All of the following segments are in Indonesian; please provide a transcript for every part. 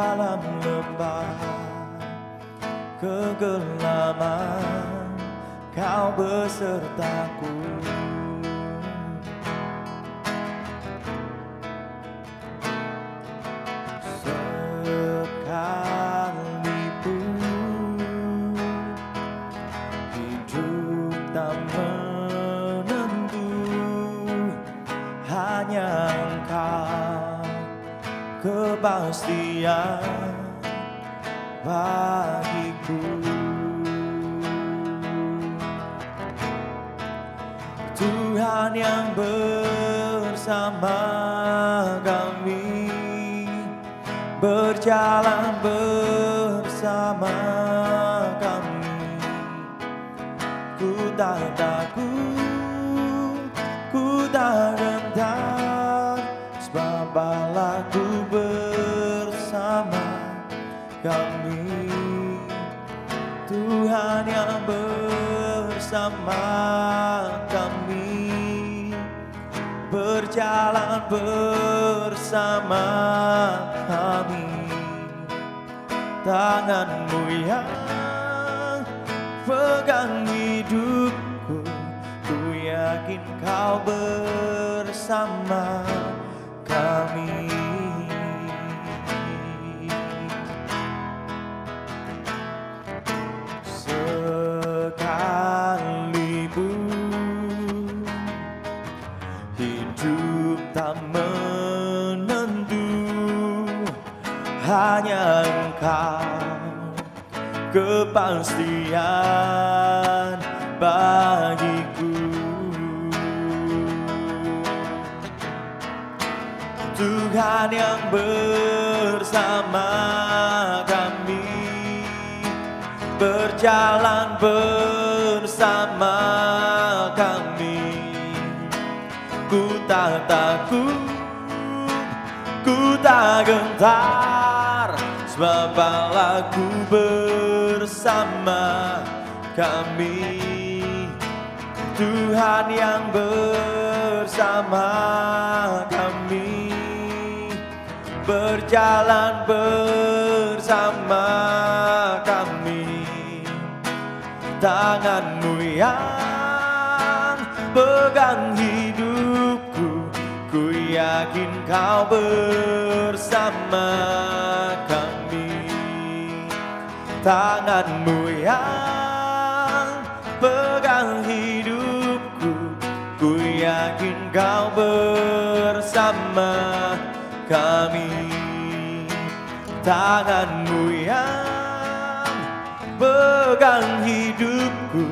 dalam lembah kegelapan, Kau besertaku. Sekalipun hidup tak menentu, hanya Engkau kepastian bagiku. Tuhan yang bersama kami, berjalan bersama kami. Ku tak takut, ku tak gentar, sebab Allah-Ku bersama kami. Tuhan yang bersama kami, berjalan bersama kami. Tangan-Mu yang pegang hidupku, ku yakin Kau bersama kami. Sekalipun hidup tak menentu, hanya Engkau kepastian bagiku. Tuhan yang bersama kami, berjalan bersama kami. Ku tak takut, ku tak gentar, sebab Allah-Ku bersama kami. Tuhan yang bersama kami, berjalan bersama kami. Tangan-Mu yang pegang hidupku, ku yakin Kau bersama kami. Tangan-Mu yang pegang hidupku, ku yakin Kau bersama kami. Tangan-Mu yang pegang hidupku,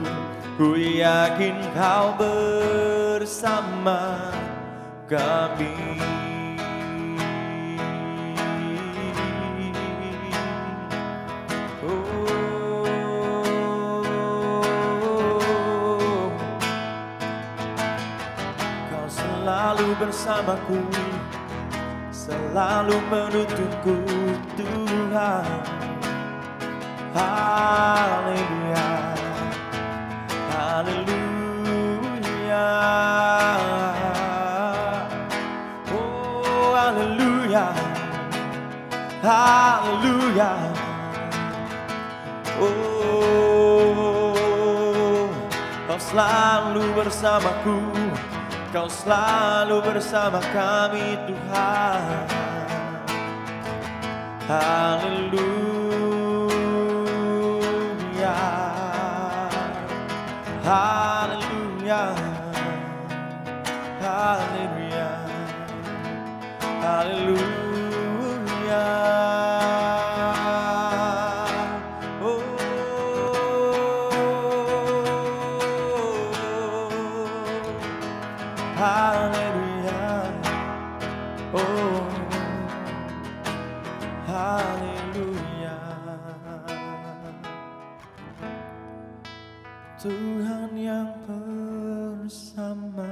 ku yakin Kau bersama kami. Kau selalu bersamaku, selalu menuntunku, Tuhan. Haleluya, haleluya, oh haleluya, haleluya, oh Kau selalu bersamaku, Kau selalu bersama kami, Tuhan. Haleluya, haleluya, haleluya, haleluya. Oh, haleluya, oh, haleluya. Tuhan yang bersama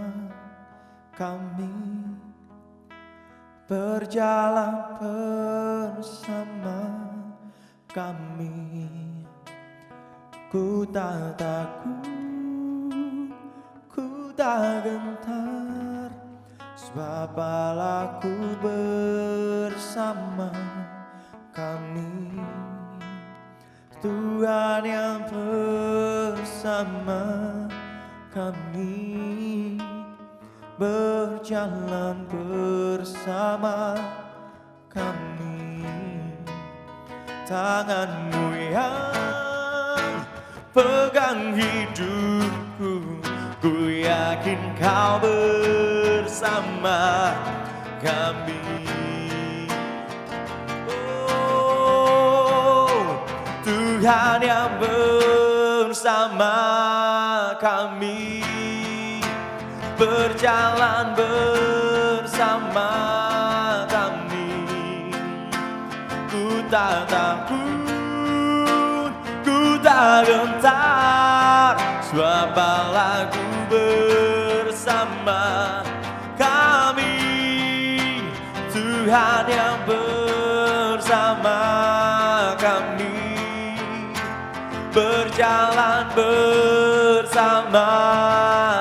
kami, berjalan bersama kami. Ku tak takut, ku tak gentar, sebab Allah-Ku bersama kami. Tuhan yang bersama kami, berjalan bersama kami. Tangan-Mu yang pegang hidupku, ku yakin Kau bersama kami. Oh, Tuhan yang bersama kami, berjalan bersama kami. Ku tak takut, ku tak gentar, sebab Allah-Ku bersama kami. Tuhan yang bersama kami, berjalan bersama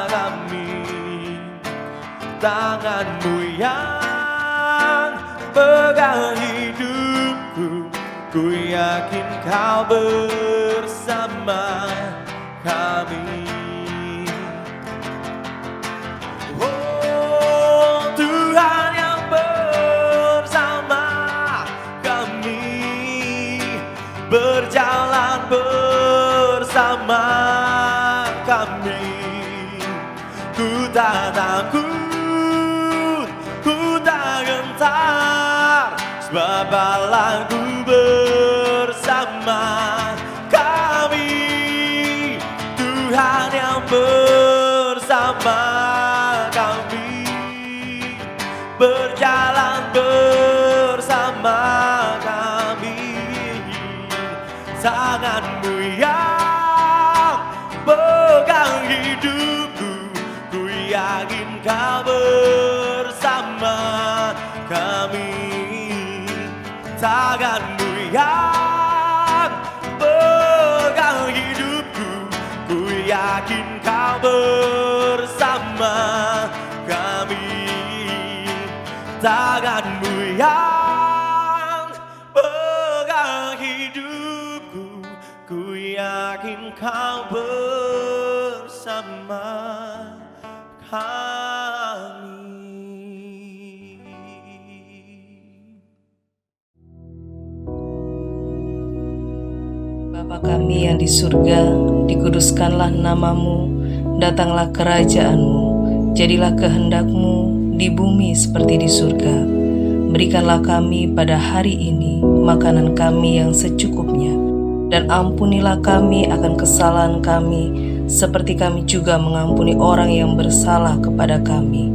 kami. Tangan-Mu yang pegang hidupku, ku yakin Kau bersama kami. Oh, Tuhan yang bersama kami, berjalan bersama kami. Ku tak takut, ku tak gentar, sebab Allah-Ku bersama kami. Tuhan yang bersama kami, berjalan bersama kami. Tangan-Mu yang pegang hidupku, ku yakin Kau bersama kami. Tangan-Mu yang pegang hidupku, ku yakin Kau bersama kami. Tangan-Mu yang pegang hidupku, ku yakin Kau bersama kami. Bapa kami yang di surga, dikuduskanlah nama-Mu, datanglah kerajaan-Mu, jadilah kehendak-Mu di bumi seperti di surga. Berikanlah kami pada hari ini makanan kami yang secukupnya, dan ampunilah kami akan kesalahan kami, seperti kami juga mengampuni orang yang bersalah kepada kami.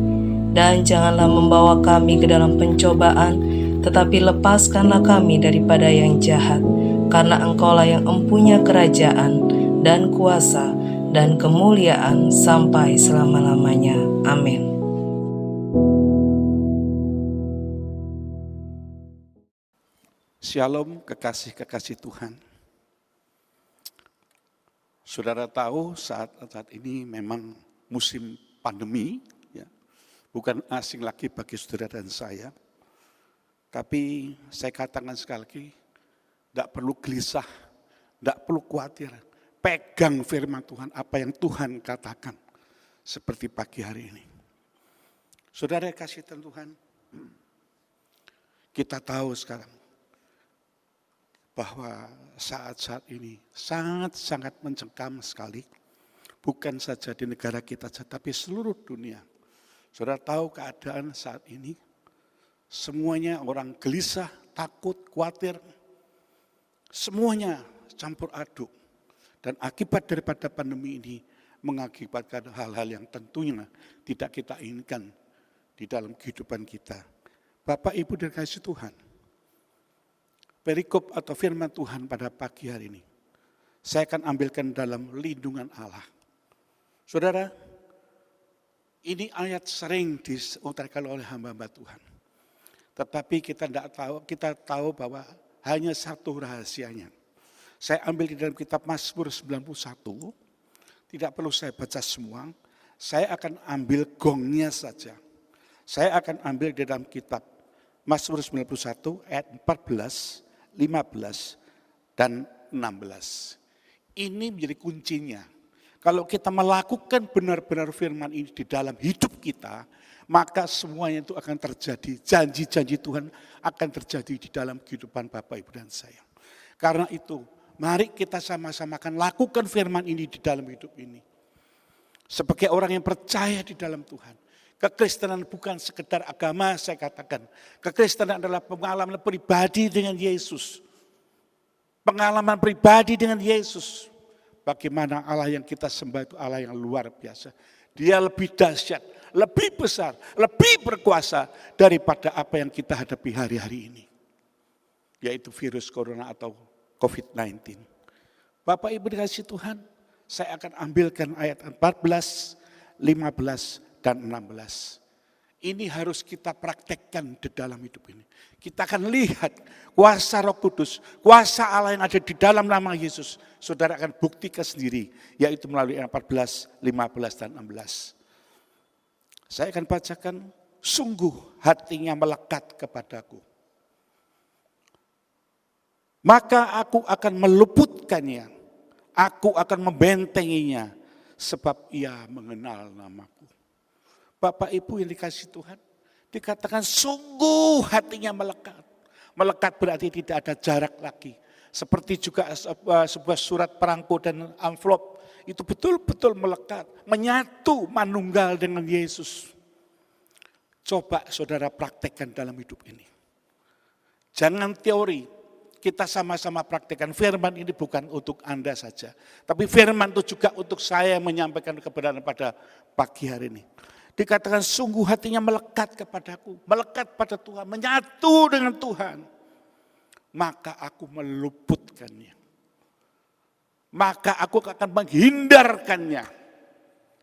Dan janganlah membawa kami ke dalam pencobaan, tetapi lepaskanlah kami daripada yang jahat. Karena Engkau-lah yang empunya kerajaan dan kuasa dan kemuliaan sampai selama-lamanya. Amin. Shalom kekasih-kekasih Tuhan. Saudara tahu saat ini memang musim pandemi, ya, bukan asing lagi bagi saudara dan saya. Tapi saya katakan sekali lagi, tidak perlu gelisah, tidak perlu khawatir. Pegang firman Tuhan, apa yang Tuhan katakan. Seperti pagi hari ini. Saudara kasih Tuhan, kita tahu sekarang bahwa saat-saat ini sangat-sangat mencengkam sekali. Bukan saja di negara kita saja, tapi seluruh dunia. Saudara tahu keadaan saat ini, semuanya orang gelisah, takut, khawatir. Semuanya campur aduk. Dan akibat daripada pandemi ini mengakibatkan hal-hal yang tentunya tidak kita inginkan di dalam kehidupan kita. Bapak, Ibu dikasihi Tuhan, perikop atau firman Tuhan pada pagi hari ini, saya akan ambilkan dalam lindungan Allah. Saudara, ini ayat sering diutarakan oleh hamba-hamba Tuhan. Tetapi kita tahu bahwa hanya satu rahasianya. Saya ambil di dalam kitab Mazmur 91, tidak perlu saya baca semua, saya akan ambil gongnya saja. Saya akan ambil di dalam kitab Mazmur 91 ayat 14, 15, dan 16. Ini menjadi kuncinya. Kalau kita melakukan benar-benar firman ini di dalam hidup kita, maka semuanya itu akan terjadi. Janji-janji Tuhan akan terjadi di dalam kehidupan Bapak, Ibu, dan saya. Karena itu, mari kita sama-sama akan lakukan firman ini di dalam hidup ini. Sebagai orang yang percaya di dalam Tuhan. Kekristenan bukan sekedar agama, saya katakan. Kekristenan adalah pengalaman pribadi dengan Yesus. Pengalaman pribadi dengan Yesus. Bagaimana Allah yang kita sembah itu Allah yang luar biasa. Dia lebih dahsyat, lebih besar, lebih berkuasa daripada apa yang kita hadapi hari-hari ini. Yaitu virus corona atau COVID-19. Bapak Ibu dikasihi Tuhan, saya akan ambilkan ayat 14, 15, dan 16. Ini harus kita praktekkan di dalam hidup ini. Kita akan lihat kuasa Roh Kudus, kuasa Allah yang ada di dalam nama Yesus. Saudara akan buktikan sendiri, yaitu melalui ayat 14, 15, dan 16. Saya akan bacakan, sungguh hatinya melekat kepadaku. Maka aku akan meluputkannya, aku akan membentenginya, sebab ia mengenal namaku. Bapak Ibu yang dikasihi Tuhan, dikatakan sungguh hatinya melekat. Melekat berarti tidak ada jarak lagi. Seperti juga sebuah surat perangko dan amplop, itu betul-betul melekat, menyatu, manunggal dengan Yesus. Coba saudara praktekkan dalam hidup ini. Jangan teori, kita sama-sama praktekkan. Firman ini bukan untuk Anda saja, tapi firman itu juga untuk saya menyampaikan kebenaran pada pagi hari ini. Dikatakan sungguh hatinya melekat kepadaku, melekat pada Tuhan, menyatu dengan Tuhan. Maka aku meluputkannya. Maka aku akan menghindarkannya.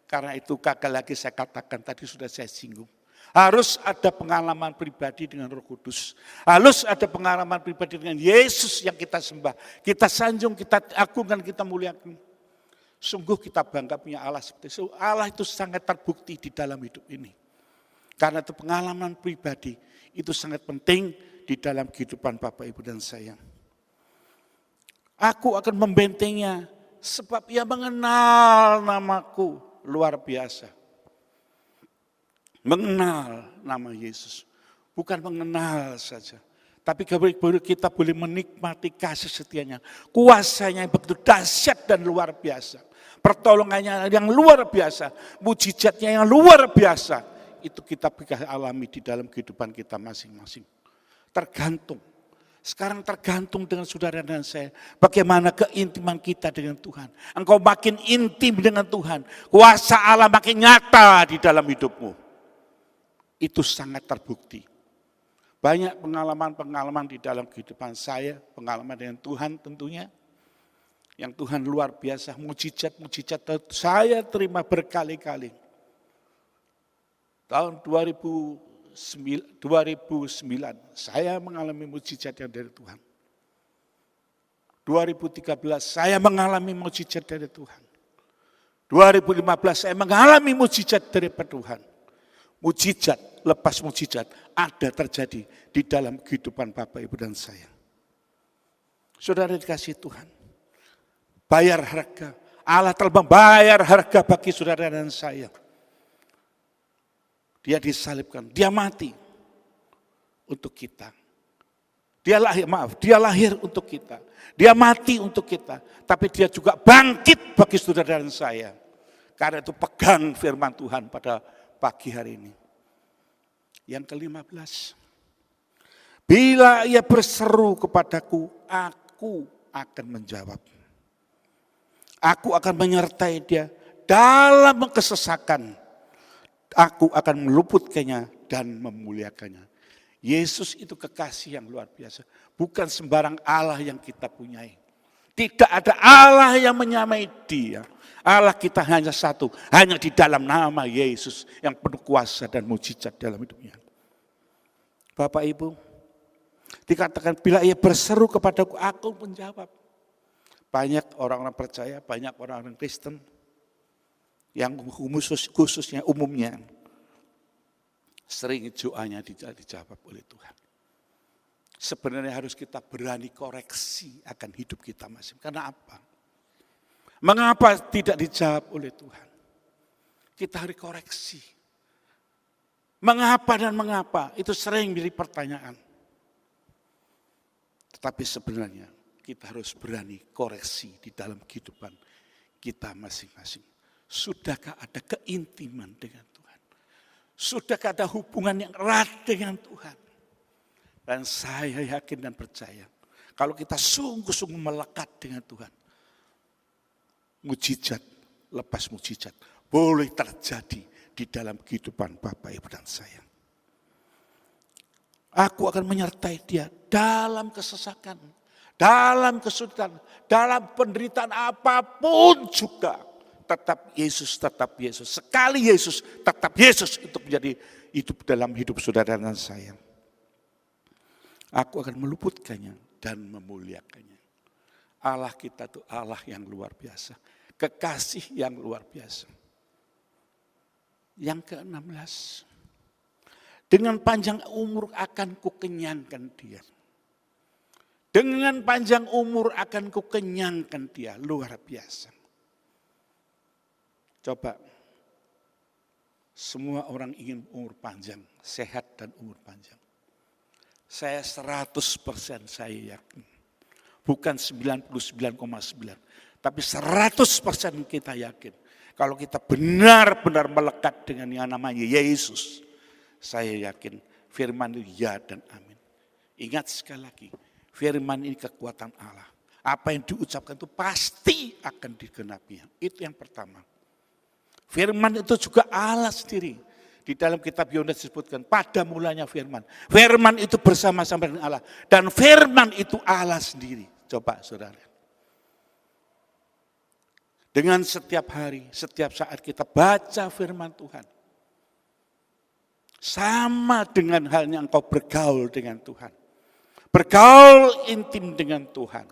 Karena itu gagal lagi saya katakan, tadi sudah saya singgung. Harus ada pengalaman pribadi dengan Roh Kudus. Harus ada pengalaman pribadi dengan Yesus yang kita sembah. Kita sanjung, kita agungkan, kita muliakan. Sungguh kita bangga punya Allah seperti itu. Allah itu sangat terbukti di dalam hidup ini. Karena itu pengalaman pribadi itu sangat penting di dalam kehidupan Bapak, Ibu, dan saya. Aku akan membentengnya sebab ia mengenal namaku. Luar biasa. Mengenal nama Yesus. Bukan mengenal saja. Tapi kita boleh menikmati kasih setianya. Kuasanya yang begitu dahsyat dan luar biasa. Pertolongannya yang luar biasa. Mujizatnya yang luar biasa. Itu kita bisa alami di dalam kehidupan kita masing-masing. Tergantung. Sekarang tergantung dengan saudara dan saya. Bagaimana keintiman kita dengan Tuhan. Engkau makin intim dengan Tuhan. Kuasa Allah makin nyata di dalam hidupmu. Itu sangat terbukti. Banyak pengalaman-pengalaman di dalam kehidupan saya, pengalaman dengan Tuhan tentunya. Yang Tuhan luar biasa, mujizat-mujizat saya terima berkali-kali. Tahun 2009, saya mengalami mujizat yang dari Tuhan. 2013, saya mengalami mujizat dari Tuhan. 2015, saya mengalami mujizat dari Tuhan. Mujizat, lepas mujizat, ada terjadi di dalam kehidupan Bapak, Ibu, dan saya. Saudara dikasihi Tuhan, bayar harga. Allah telah membayar harga bagi saudara dan saya. Dia disalibkan, dia mati untuk kita. Dia lahir untuk kita. Dia mati untuk kita. Tapi dia juga bangkit bagi saudara dan saya. Karena itu pegang firman Tuhan pada pagi hari ini. Yang ke-15. Bila ia berseru kepadaku, aku akan menjawab. Aku akan menyertai dia dalam kesesakan. Aku akan meluputkannya dan memuliakannya. Yesus itu kekasih yang luar biasa. Bukan sembarang Allah yang kita punyai. Tidak ada Allah yang menyamai dia. Allah kita hanya satu. Hanya di dalam nama Yesus yang penuh kuasa dan mujizat dalam hidupnya. Bapak Ibu, dikatakan bila ia berseru kepadaku, aku menjawab. Banyak orang-orang percaya, banyak orang-orang Kristen yang khususnya umumnya sering doanya dijawab oleh Tuhan. Sebenarnya harus kita berani koreksi akan hidup kita masing. Karena apa? Mengapa tidak dijawab oleh Tuhan? Kita harus koreksi. Mengapa dan mengapa? Itu sering menjadi pertanyaan. Tetapi sebenarnya kita harus berani koreksi di dalam kehidupan kita masing-masing. Sudahkah ada keintiman dengan Tuhan? Sudahkah ada hubungan yang erat dengan Tuhan? Dan saya yakin dan percaya, kalau kita sungguh-sungguh melekat dengan Tuhan, mujizat, lepas mujizat, boleh terjadi di dalam kehidupan Bapak, Ibu, dan saya. Aku akan menyertai dia dalam kesesakan, dalam kesulitan, dalam penderitaan apapun juga. Tetap Yesus, tetap Yesus. Sekali Yesus, tetap Yesus untuk menjadi hidup dalam hidup saudara dan saya. Aku akan meluputkannya dan memuliakannya. Allah kita itu Allah yang luar biasa. Kekasih yang luar biasa. Yang ke-16. Dengan panjang umur akan kukenyangkan dia. Dengan panjang umur akan kukenyangkan dia. Luar biasa. Coba. Semua orang ingin umur panjang. Sehat dan umur panjang. Saya 100% saya yakin. Bukan 99,9. Tapi 100% kita yakin. Kalau kita benar-benar melekat dengan yang namanya Yesus. Saya yakin firman itu ya dan amin. Ingat sekali lagi, firman ini kekuatan Allah. Apa yang diucapkan itu pasti akan digenapi. Itu yang pertama. Firman itu juga Allah sendiri. Di dalam kitab Yohanes disebutkan, pada mulanya firman. Firman itu bersama-sama dengan Allah. Dan firman itu Allah sendiri. Coba saudara. Dengan setiap hari, setiap saat kita baca firman Tuhan. Sama dengan halnya engkau bergaul dengan Tuhan. Bergaul intim dengan Tuhan.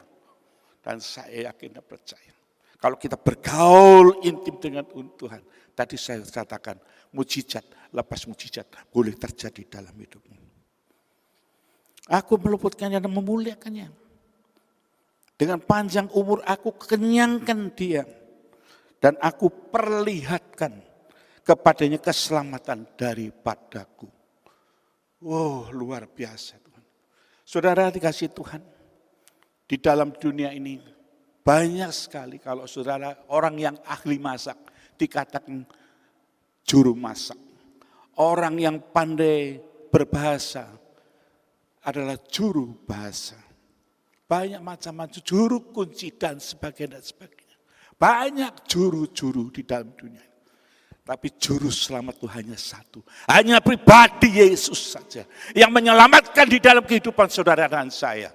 Dan saya yakin dan percaya. Kalau kita bergaul intim dengan Tuhan. Tadi saya katakan mujizat, lepas mujizat boleh terjadi dalam hidupmu. Aku meluputkannya dan memuliakannya. Dengan panjang umur aku kenyangkan dia. Dan aku perlihatkan kepadanya keselamatan daripadaku. Oh, luar biasa Tuhan. Saudara dikasih Tuhan, di dalam dunia ini banyak sekali kalau saudara orang yang ahli masak dikatakan juru masak. Orang yang pandai berbahasa adalah juru bahasa. Banyak macam-macam juru kunci dan sebagainya. Banyak juru-juru di dalam dunia. Tapi juru selamat itu hanya satu. Hanya pribadi Yesus saja. Yang menyelamatkan di dalam kehidupan saudara dan saya.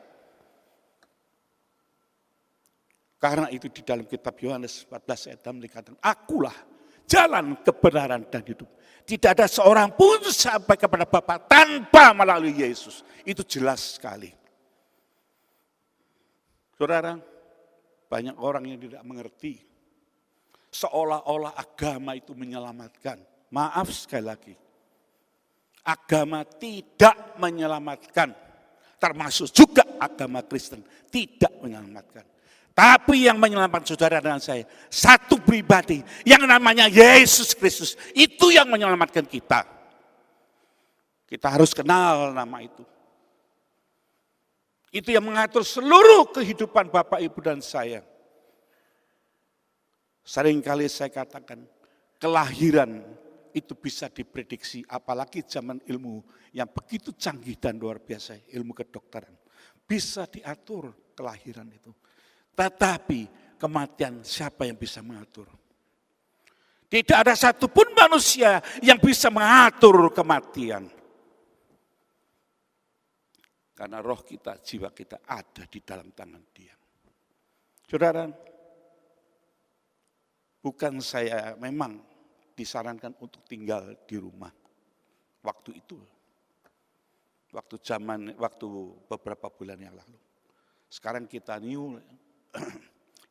Karena itu di dalam kitab Yohanes 14 ayat 6 dikatakan, akulah jalan kebenaran dan hidup. Tidak ada seorang pun sampai kepada Bapa tanpa melalui Yesus. Itu jelas sekali. Saudara, banyak orang yang tidak mengerti. Seolah-olah agama itu menyelamatkan. Maaf sekali lagi. Agama tidak menyelamatkan. Termasuk juga agama Kristen tidak menyelamatkan. Tapi yang menyelamatkan saudara dan saya. Satu pribadi yang namanya Yesus Kristus. Itu yang menyelamatkan kita. Kita harus kenal nama itu. Itu yang mengatur seluruh kehidupan Bapak, Ibu, dan saya. Seringkali saya katakan, kelahiran itu bisa diprediksi, apalagi zaman ilmu yang begitu canggih dan luar biasa, ilmu kedokteran. Bisa diatur kelahiran itu. Tetapi kematian siapa yang bisa mengatur? Tidak ada satupun manusia yang bisa mengatur kematian. Karena roh kita, jiwa kita ada di dalam tangan Dia. Saudara, bukan saya memang disarankan untuk tinggal di rumah. Waktu itu. Waktu beberapa bulan yang lalu. Sekarang kita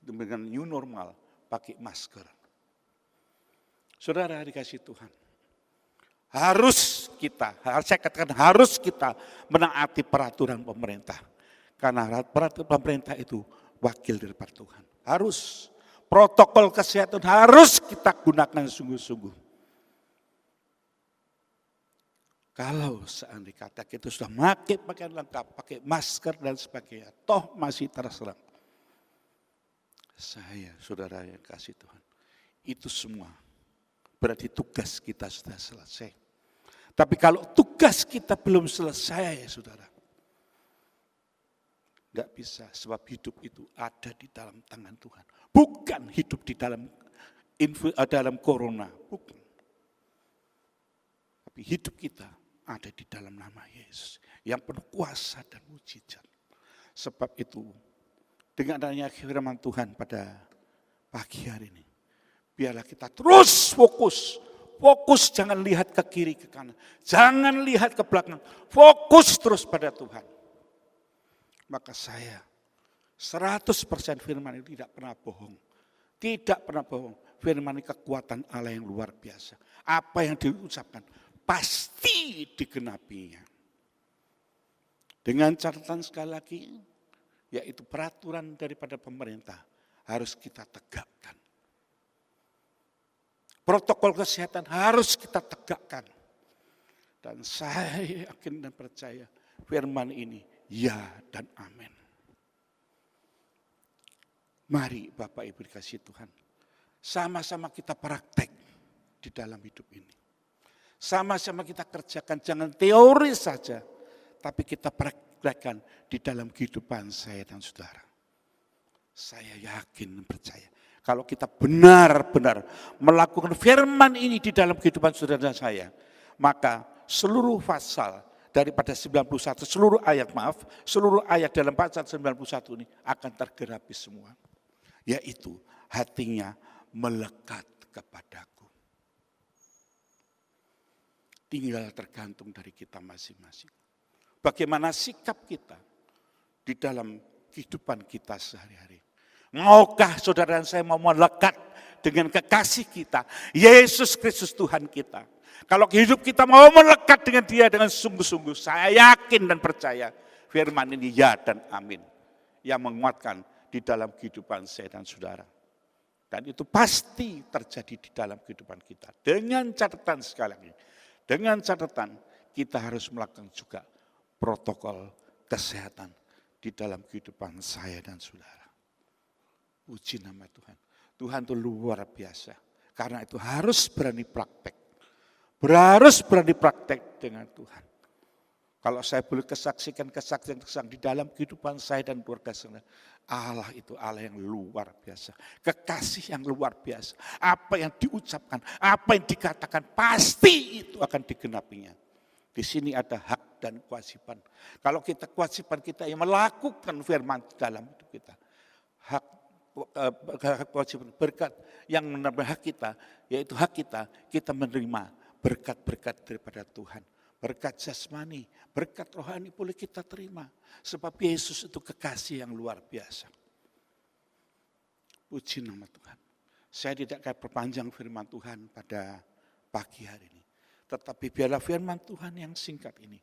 dengan new normal, pakai masker. Saudara dikasih Tuhan. Saya katakan harus kita menaati peraturan pemerintah. Karena peraturan pemerintah itu wakil daripada Tuhan. Harus. Protokol kesehatan harus kita gunakan sungguh-sungguh. Kalau seandainya kata kita sudah pakai pakaian lengkap, pakai masker dan sebagainya, toh masih terserang. Saya, saudara yang kasih Tuhan, itu semua berarti tugas kita sudah selesai. Tapi kalau tugas kita belum selesai, saudara, enggak bisa, sebab hidup itu ada di dalam tangan Tuhan. Bukan hidup di dalam corona, bukan. Tapi hidup kita ada di dalam nama Yesus yang penuh kuasa dan mujizat. Sebab itu, dengan adanya firman Tuhan pada pagi hari ini, biarlah kita terus fokus. Fokus, jangan lihat ke kiri, ke kanan. Jangan lihat ke belakang. Fokus terus pada Tuhan. Maka saya 100% firman itu tidak pernah bohong. Tidak pernah bohong. Firman ini kekuatan Allah yang luar biasa. Apa yang diucapkan pasti digenapinya. Dengan catatan sekali lagi, yaitu peraturan daripada pemerintah harus kita tegakkan. Protokol kesehatan harus kita tegakkan. Dan saya yakin dan percaya firman ini ya dan amin. Mari Bapak Ibu dikasih Tuhan, sama-sama kita praktek di dalam hidup ini. Sama-sama kita kerjakan, jangan teori saja, tapi kita praktekkan di dalam kehidupan saya dan saudara. Saya yakin dan percaya, kalau kita benar-benar melakukan firman ini di dalam kehidupan saudara saya, maka seluruh pasal daripada 91, seluruh ayat dalam pasal 91 ini akan tergenapi semua. Yaitu hatinya melekat kepadaku. Tinggal tergantung dari kita masing-masing. Bagaimana sikap kita di dalam kehidupan kita sehari-hari. Maukah saudara dan saya mau melekat dengan kekasih kita, Yesus Kristus Tuhan kita. Kalau hidup kita mau melekat dengan Dia dengan sungguh-sungguh, saya yakin dan percaya firman ini ya dan amin. Yang menguatkan di dalam kehidupan saya dan saudara. Dan itu pasti terjadi di dalam kehidupan kita. Dengan catatan sekali lagi, dengan catatan kita harus melakukan juga protokol kesehatan di dalam kehidupan saya dan saudara. Puji nama Tuhan. Tuhan itu luar biasa. Karena itu harus berani praktek. Harus berani praktek dengan Tuhan. Kalau saya boleh kesaksikan di dalam kehidupan saya dan keluarga saya, Allah itu Allah yang luar biasa. Kekasih yang luar biasa. Apa yang diucapkan, apa yang dikatakan, pasti itu akan digenapinya. Di sini ada hak dan kewajiban. Kalau kita kewajiban kita yang melakukan firman dalam hidup kita. Hak kewajiban berkat yang menambah hak kita, yaitu hak kita menerima berkat-berkat daripada Tuhan. Berkat jasmani, berkat rohani boleh kita terima. Sebab Yesus itu kekasih yang luar biasa. Puji nama Tuhan. Saya tidak akan perpanjang firman Tuhan pada pagi hari ini. Tetapi biarlah firman Tuhan yang singkat ini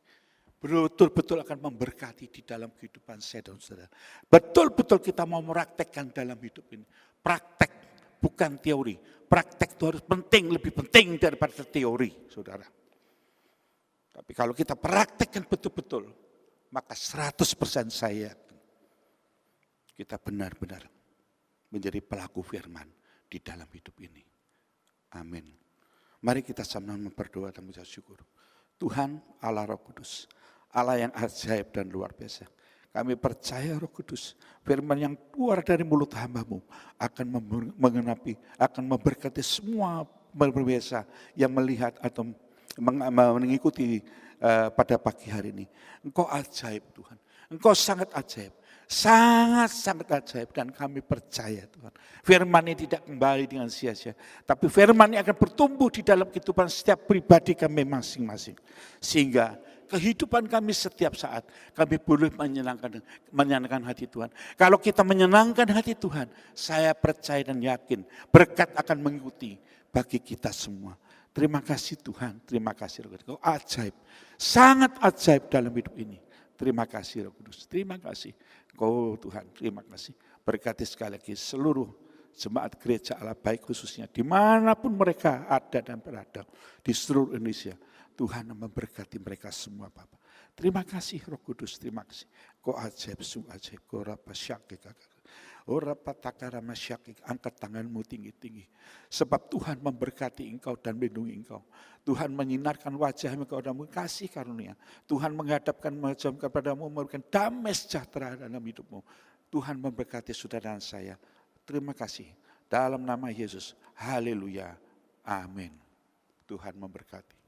betul-betul akan memberkati di dalam kehidupan saya dan saudara. Betul-betul kita mau meraktekkan dalam hidup ini. Praktek, bukan teori. Praktek itu harus penting, lebih penting daripada teori, saudara. Tapi kalau kita praktekkan betul-betul, maka 100% saya yakin kita benar-benar menjadi pelaku firman di dalam hidup ini. Amin. Mari kita sama-sama berdoa dan mengucap syukur. Tuhan Allah Roh Kudus, Allah yang ajaib dan luar biasa. Kami percaya Roh Kudus, firman yang keluar dari mulut hamba-Mu akan mengenapi, akan memberkati semua berbeza yang melihat atau mengikuti pada pagi hari ini. Engkau ajaib Tuhan, Engkau sangat ajaib, sangat-sangat ajaib dan kami percaya Tuhan. Firman ini tidak kembali dengan sia-sia, tapi firman ini akan bertumbuh di dalam kehidupan setiap pribadi kami masing-masing. Sehingga kehidupan kami setiap saat kami boleh menyenangkan hati Tuhan. Kalau kita menyenangkan hati Tuhan, saya percaya dan yakin berkat akan mengikuti bagi kita semua. Terima kasih Tuhan, terima kasih Roh Kudus. Kau ajaib, sangat ajaib dalam hidup ini. Terima kasih Roh Kudus, terima kasih. Kau Tuhan, terima kasih. Berkati sekali lagi seluruh jemaat gereja Allah baik khususnya dimanapun mereka ada dan berada di seluruh Indonesia. Tuhan memberkati mereka semua Bapak. Terima kasih Roh Kudus, terima kasih. Kau ajaib, sungguh ajaib. Kau rapa syakik, rapa takara masyakik. Angkat tanganmu tinggi-tinggi. Sebab Tuhan memberkati engkau dan melindungi engkau. Tuhan menyinarkan wajahmu kepadamu, kasih karunia. Tuhan menghadapkan wajah kepadamu, memberikan damai sejahtera dalam hidupmu. Tuhan memberkati saudara dan saya. Terima kasih. Dalam nama Yesus. Haleluya. Amin. Tuhan memberkati.